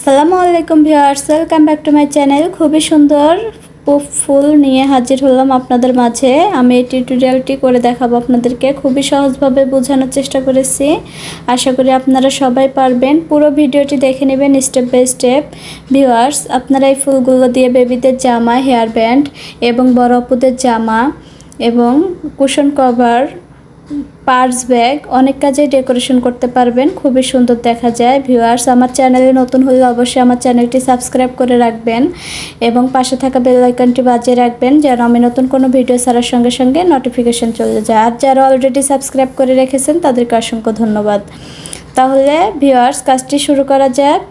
আসসালামু আলাইকুম viewers, welcome back to my channel. খুবই সুন্দর ফুল নিয়ে হাজির হলাম আপনাদের মাঝে। আমি এই টিউটোরিয়ালটি করে দেখাবো আপনাদেরকে। খুবই সহজভাবে বোঝানোর চেষ্টা করেছি। আশা করি আপনারা সবাই পারবেন। পুরো ভিডিওটি দেখে নেবেন স্টেপ বাই স্টেপ। ভিউয়ার্স, আপনারা এই ফুলগুলো দিয়ে বেবিদের জামা, হেয়ার ব্যান্ড এবং বড় আপুদের জামা এবং কুশন কভার, পার্স ব্যাগ অনেক কাজে ডেকোরেশন করতে পারবেন। খুবই সুন্দর দেখা যায়। ভিউয়ার্স, আমার চ্যানেলে নতুন হলে অবশ্যই আমার চ্যানেলটি সাবস্ক্রাইব করে রাখবেন এবং পাশে থাকা বেল আইকনটি বাজিয়ে রাখবেন যেন আমি নতুন কোনো ভিডিও ছাড়ার সঙ্গে সঙ্গে নোটিফিকেশন চলে যায়। আর যারা অলরেডি সাবস্ক্রাইব করে রেখেছেন তাদেরকে অসংখ্য ধন্যবাদ। তাহলে ভিউয়ার্স, কাজটি শুরু করা যাক।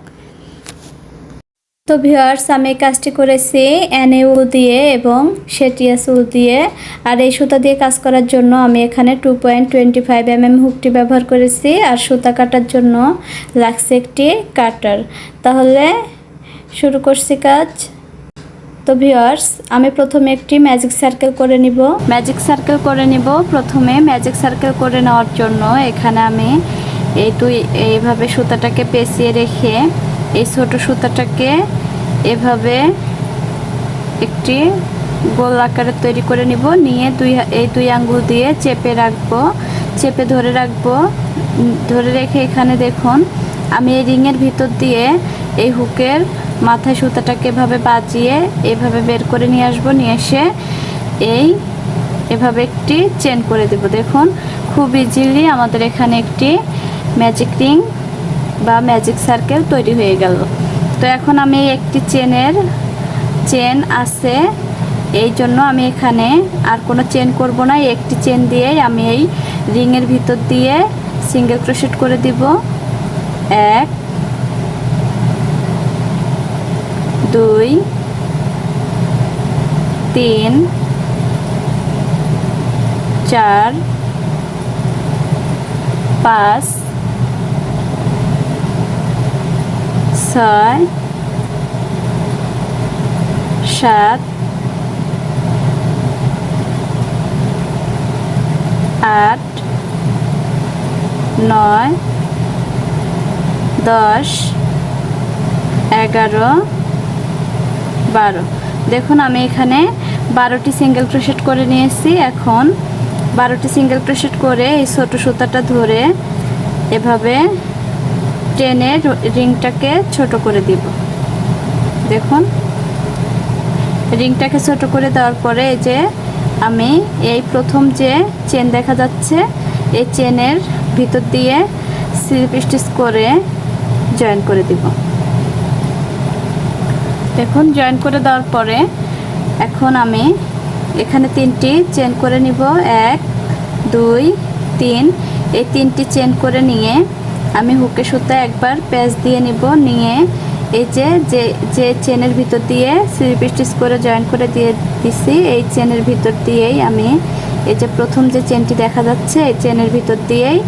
তো ভিউয়ার্স, আমি এই কাজটি করেছি এনে উল দিয়ে এবং শেটিয়াস উল দিয়ে। আর এই সুতা দিয়ে কাজ করার জন্য আমি এখানে 2.25 mm হুকটি ব্যবহার করেছি। আর সুতা কাটার জন্য লাগছে একটি কাটার। তাহলে শুরু করছি কাজ। তো ভিউয়ার্স, আমি প্রথমে একটি ম্যাজিক সার্কেল করে নিব। প্রথমে ম্যাজিক সার্কেল করে নেওয়ার জন্য এখানে আমি এইভাবে সুতাটাকে পেঁচিয়ে রেখে এই ছোট সুতাটাকে এভাবে একটি গোল আকারে তৈরি করে নিব। নিয়ে দুই আঙ্গুল দিয়ে চেপে ধরে রাখবো। ধরে রেখে এখানে দেখুন আমি এই রিংয়ের ভিতর দিয়ে এই হুকের মাথায় সুতাটাকে এভাবে বাজিয়ে এভাবে বের করে নিয়ে আসবো। নিয়ে এসে এভাবে একটি চেন করে দেব। দেখুন খুব ইজিলি আমাদের এখানে একটি ম্যাজিক রিং বা ম্যাজিক সার্কেল তৈরি হয়ে গেল। তো এখন আমি একটি চেন আছে, এই জন্য আমি এখানে আর কোনো চেন করব না। একটি চেন দিয়েই আমি এই রিংয়ের ভিতর দিয়ে সিঙ্গেল ক্রোশেট করে দিব। 1 2 3 4 5 6 7 8 9 10 11 12। দেখুন আমি এখানে 12টি সিঙ্গেল ক্রোশেট করে নিয়েছি। এখন 12টি সিঙ্গেল ক্রোশেট করে এই ছোট সুতাটা ধরে এভাবে টেনে রিংটাকে ছোট করে দিব। দেখুন রিংটাকে ছোট করে দেওয়ার পরে এই যে আমি এই প্রথম যে চেন দেখা যাচ্ছে এই চেনের ভিতর দিয়ে স্লিপ স্টিচ করে জয়েন করে দিব। দেখুন জয়েন করে দেওয়ার পরে এখন আমি এখানে 3টি চেন করে নিব। 1 2 3 এই 3টি চেন করে নিয়ে আমি হুকে সুতা একবার প্যাচ দিয়ে নিব। নিয়ে এই যে চেনের ভিতর দিয়ে স্লিপ স্টিচ করে জয়েন করে দিয়ে দিছি এই চেনের ভিতর দিয়েই আমি এই যে প্রথম যে চেনটি দেখা যাচ্ছে এই চেনের ভিতর দিয়েই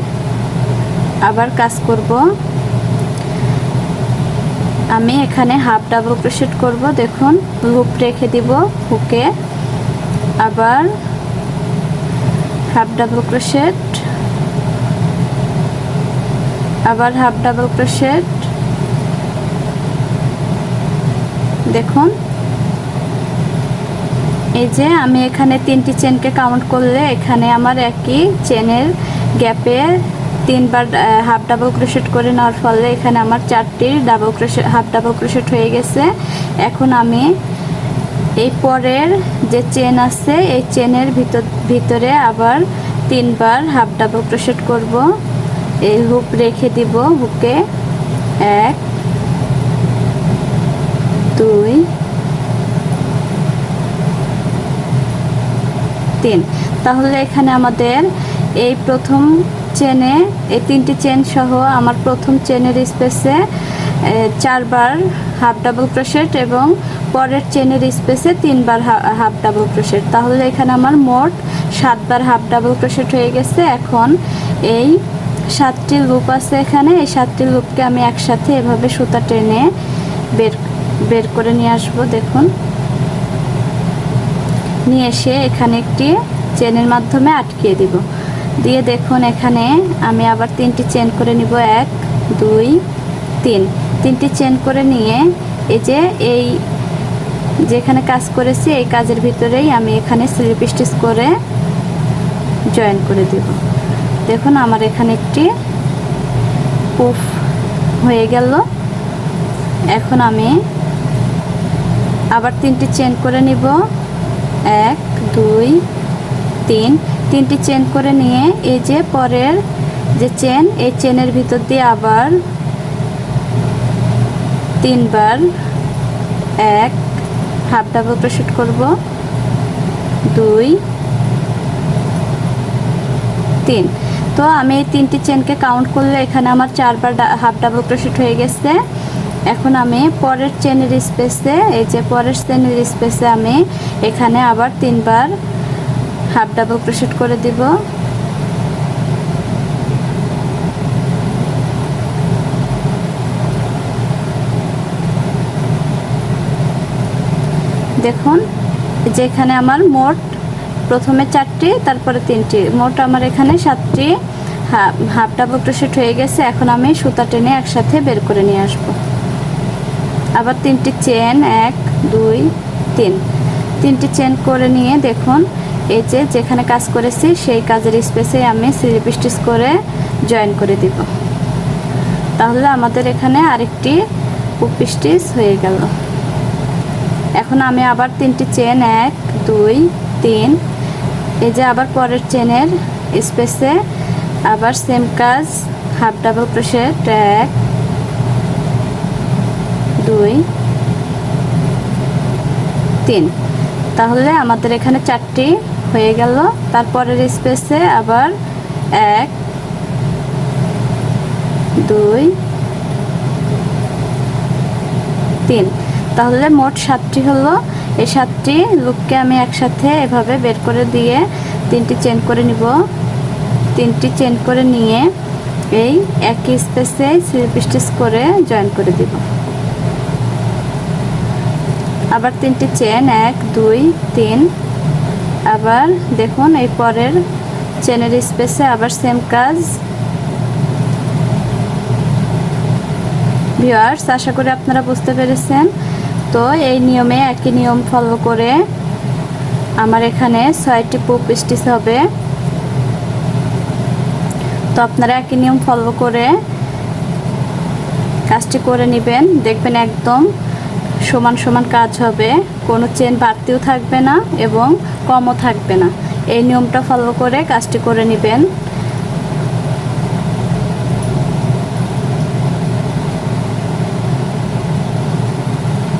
আবার কাজ করব। আমি এখানে হাফ ডাবল ক্রোশেট করব। দেখুন লুপ রেখে দিব হুকে, আবার হাফ ডাবল ক্রোশেট, আবার হাফ ডাবল ক্রোশেট। দেখুন এই যে আমি এখানে 3টি চেনকে কাউন্ট করলে এখানে আমার একই চেনের গ্যাপে 3বার হাফ ডাবল ক্রোশেট করে নেওয়ার ফলে এখানে আমার 4টি হাফ ডাবল ক্রোশেট হয়ে গেছে। এখন আমি এই পরের যে চেন আছে এই চেনের ভিতরে আবার 3বার হাফ ডাবল ক্রোশেট করব। এই হুক রেখে দিব হুকে 1 2 3। তাহলে এখানে আমাদের এই প্রথম চেনে এই 3টি চেন সহ আমার প্রথম চেনের স্পেসে 4বার হাফ ডাবল ক্রোশেট এবং পরের চেনের স্পেসে 3বার হাফ ডাবল ক্রোশেট। তাহলে এখানে আমার মোট 7বার হাফ ডাবল ক্রোশেট হয়ে গেছে। এখন এই 7টি লুপ আছে এখানে, এই 7টি লুপকে আমি একসাথে এভাবে সুতা টেনে বের করে নিয়ে আসবো। দেখুন নিয়ে এসে এখানে একটি চেনের মাধ্যমে আটকিয়ে দিব। দিয়ে দেখুন এখানে আমি আবার 3টি চেন করে নিব। 1 2 3 3টি চেন করে নিয়ে এই যে এই যেখানে কাজ করেছি এই কাজের ভিতরেই আমি এখানে স্লিপ স্টিচ করে জয়েন করে দেব। দেখুন আমার এখানে একটি পুফ হয়ে গেল। এখন আমি আবার 3টি চেন করে নিব, 1 2 3, 3টি চেন করে নিয়ে এই যে পরের যে চেন এই চেনের ভিতর দিয়ে আবার 3 বার 1 হাফ ডাবল ক্রোশেট করব, 2 3। তো আমি এই 3টি চেনকে কাউন্ট করলে এখানে আমার 4 বার হাফ ডাবল ক্রোশেট হয়ে গেছে। এখন আমি পরের চেনের স্পেসে এই যে পরের চেনের স্পেসে আমি এখানে আবার 3 বার হাফ ডাবল ক্রোশেট করে দিব। দেখুন যেখানে আমার মোট প্রথমে 4টি তারপরে 3টি, মোট আমার এখানে 7টি হাফ ডাবল ক্রোশেট হয়ে গেছে। এখন আমি সুতা টেনে একসাথে বের করে নিয়ে আসব। আবার 3টি চেন 1 2 3, 3টি চেন করে নিয়ে দেখুন এই যে যেখানে কাজ করেছি সেই কাজের স্পেসে আমি স্লিপ স্টিচ করে জয়েন করে দিব। তাহলে আমাদের এখানে আরেকটি পুফ স্টিচ হয়ে গেল। এখন আমি আবার 3টি চেন 1 2 3, এই যে আবার পরের চেনের স্পেসে আবার সেম কাজ হাফ ডাবল ক্রোশেট 1 2 3। তাহলে আমাদের এখানে 4টি হয়ে গেল। তারপরের স্পেসে আবার 1 2 3, তাহলে মোট 7টি হলো। এই 7টি লুপকে আমি একসাথে এভাবে বের করে দিয়ে 3টি চেন করে নিব। 3টি চেন করে নিয়ে এই একই স্পেসে স্লিপ স্টিচ করে জয়েন করে দিব। আবার 3টি চেন 1 2 3, আবার দেখুন এই পরের চেনের স্পেসে আবার সেম কাজ। ভিউয়ার্স, আশা করি আপনারা বুঝতে পেরেছেন। তো এই নিয়মে একই নিয়ম ফলো করে আমার এখানে 6টি পুফ স্টিচ হবে। তো আপনারা একই নিয়ম ফলো করে কাজটি করে নেবেন, দেখবেন একদম সমান সমান কাজ হবে, কোনো চেন বাড়তিও থাকবে না এবং কমও থাকবে না। এই নিয়মটা ফলো করে কাজটি করে নেবেন।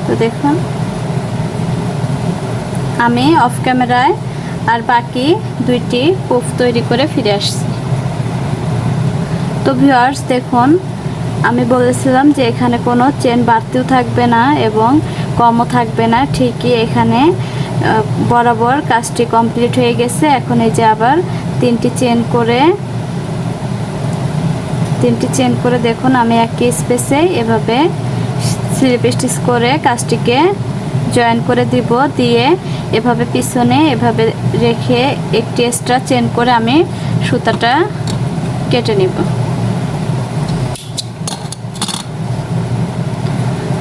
তো দেখুন আমি অফ ক্যামেরায় আর বাকি 2টি পুফ তৈরি করে ফিরে আসছি। তো ভিউয়ার্স দেখুন, আমি বলেছিলাম যে এখানে কোনো চেন বাড়তিও থাকবে না এবং কমও থাকবে না, ঠিকই এখানে বরাবর কাজটি কমপ্লিট হয়ে গেছে। এখন এই যে আবার 3টি চেন করে দেখুন আমি একই স্পেসে এভাবে স্লিপ স্টিচ করে কাজটিকে জয়েন করে দিব। দিয়ে এভাবে পিছনে এভাবে রেখে একটি এক্সট্রা চেন করে আমি সুতাটা কেটে নিব।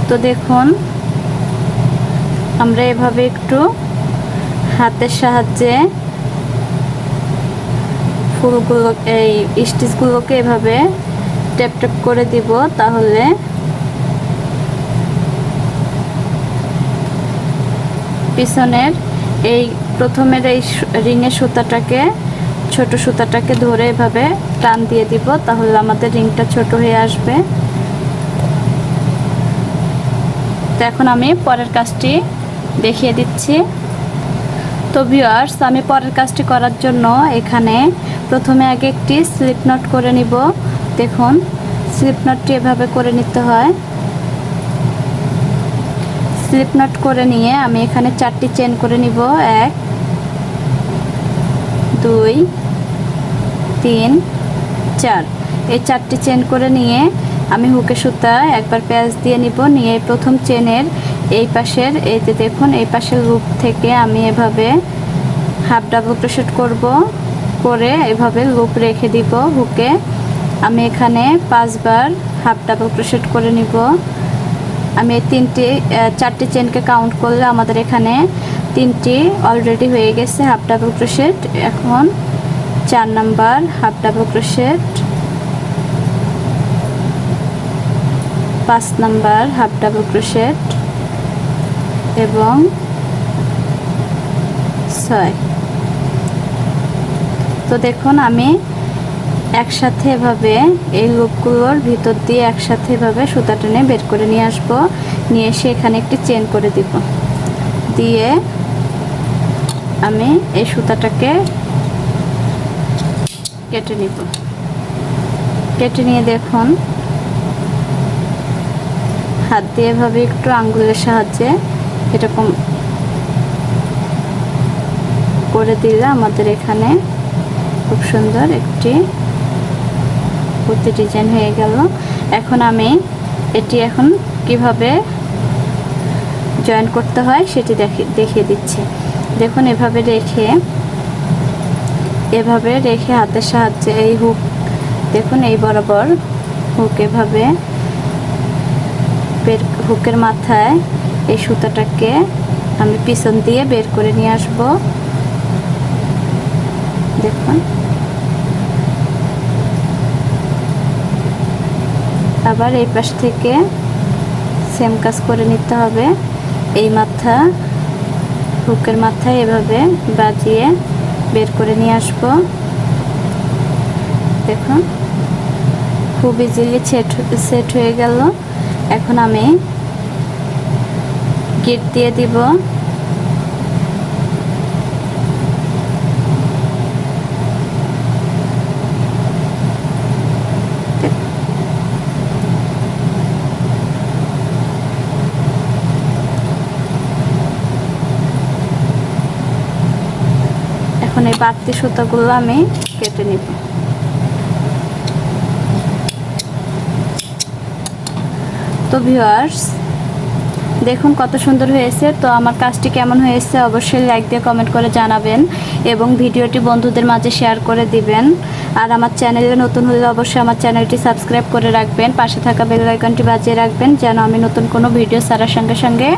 তো দেখুন আমরা এভাবে একটু হাতের সাহায্যে ফুলগুলো এই স্টিচগুলোকে এভাবে ট্যাপ ট্যাপ করে দিব। তাহলে পিছনের এই প্রথমের এই রিংয়ের সুতাটাকে ছোট সুতাটাকে ধরে এভাবে টান দিয়ে দিব, তাহলে আমাদের রিংটা ছোট হয়ে আসবে। তো এখন আমি পরের কাজটি দেখিয়ে দিচ্ছি। তো ভিউয়ার্স, আমি পরের কাজটি করার জন্য এখানে প্রথমে আগে একটি স্লিপ নট করে নিব। দেখুন স্লিপ নটটি এভাবে করে নিতে হয়। স্লিপ নট করে নিয়ে আমি এখানে 4টি চেন করে নিব, 1 2 3 4। এই 4টি চেন করে নিয়ে আমি হুকের সুতা একবার প্যাঁচ দিয়ে নিব। নিয়ে প্রথম চেনের এই পাশের এই যে দেখুন এই পাশের লুপ থেকে আমি এভাবে হাফ ডাবল ক্রোশেট করব, করে এভাবে লুপ রেখে দিব হুকে। আমি এখানে 5 বার হাফ ডাবল ক্রোশেট করে নিব। আমি এই চারটি চেনকে কাউন্ট করলে আমাদের এখানে 3টি অলরেডি হয়ে গেছে হাফ ডাবল ক্রোশেট। এখন 4 number half double crochet, 5 number half double crochet এবং 6। তো দেখুন আমি একসাথে এভাবে এই লুপগুলোর ভিতর দিয়ে একসাথে এভাবে সুতা টেনে বের করে নিয়ে আসব। নিয়ে এসে এখানে একটি চেন করে দিব, দিয়ে আমি এই সুতাটাকে কেটে নিব। কেটে নিয়ে দেখুন হাত দিয়ে এভাবে একটু আঙ্গুলের সাহায্যে এরকম করে দিলে আমাদের এখানে খুব সুন্দর একটি কুর্তি ডিজাইন হয়ে গেল। এখন আমি এটি কিভাবে জয়েন করতে হয় সেটি দেখিয়ে দিচ্ছি। দেখুন এভাবে রেখে হাতের সাহায্যে এই হুক, দেখুন এই বরাবর হুক এভাবে হুকের মাথায় এই সুতাটাকে আমি পিছন দিয়ে বের করে নিয়ে আসব। দেখুন আবার এই পাশ থেকে সেম কাজ করে নিতে হবে। এই হুকের মাথায় এভাবে বাজিয়ে বের করে নিয়ে আসব। দেখুন খুব ইজিলি সেট হয়ে গেল। এখন আমি গিট দিয়ে দিব। এখন এই বাড়তি সুতাগুলো আমি কেটে নিব। তো ভিউয়ার্স দেখুন কত সুন্দর হয়েছে। তো আমার কাজটি কেমন হয়েছে অবশ্যই লাইক দিয়ে কমেন্ট করে জানাবেন এবং ভিডিওটি বন্ধুদের মাঝে শেয়ার করে দিবেন। আর আমার চ্যানেলে নতুন হলে অবশ্যই আমার চ্যানেলটি সাবস্ক্রাইব করে রাখবেন, পাশে থাকা বেল আইকনটি বাজিয়ে রাখবেন যেন আমি নতুন কোনো ভিডিও ছাড়ার সঙ্গে সঙ্গে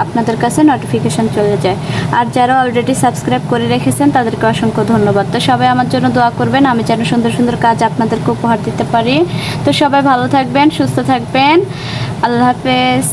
আপনাদের কাছে নোটিফিকেশন চলে যায়। আর যারা অলরেডি সাবস্ক্রাইব করে রেখেছেন তাদেরকে অসংখ্য ধন্যবাদ। তো সবাই আমার জন্য দোয়া করবেন, আমি যেন সুন্দর সুন্দর কাজ আপনাদেরকে উপহার দিতে পারি। তো সবাই ভালো থাকবেন, সুস্থ থাকবেন। আল্লাহ হাফেজ।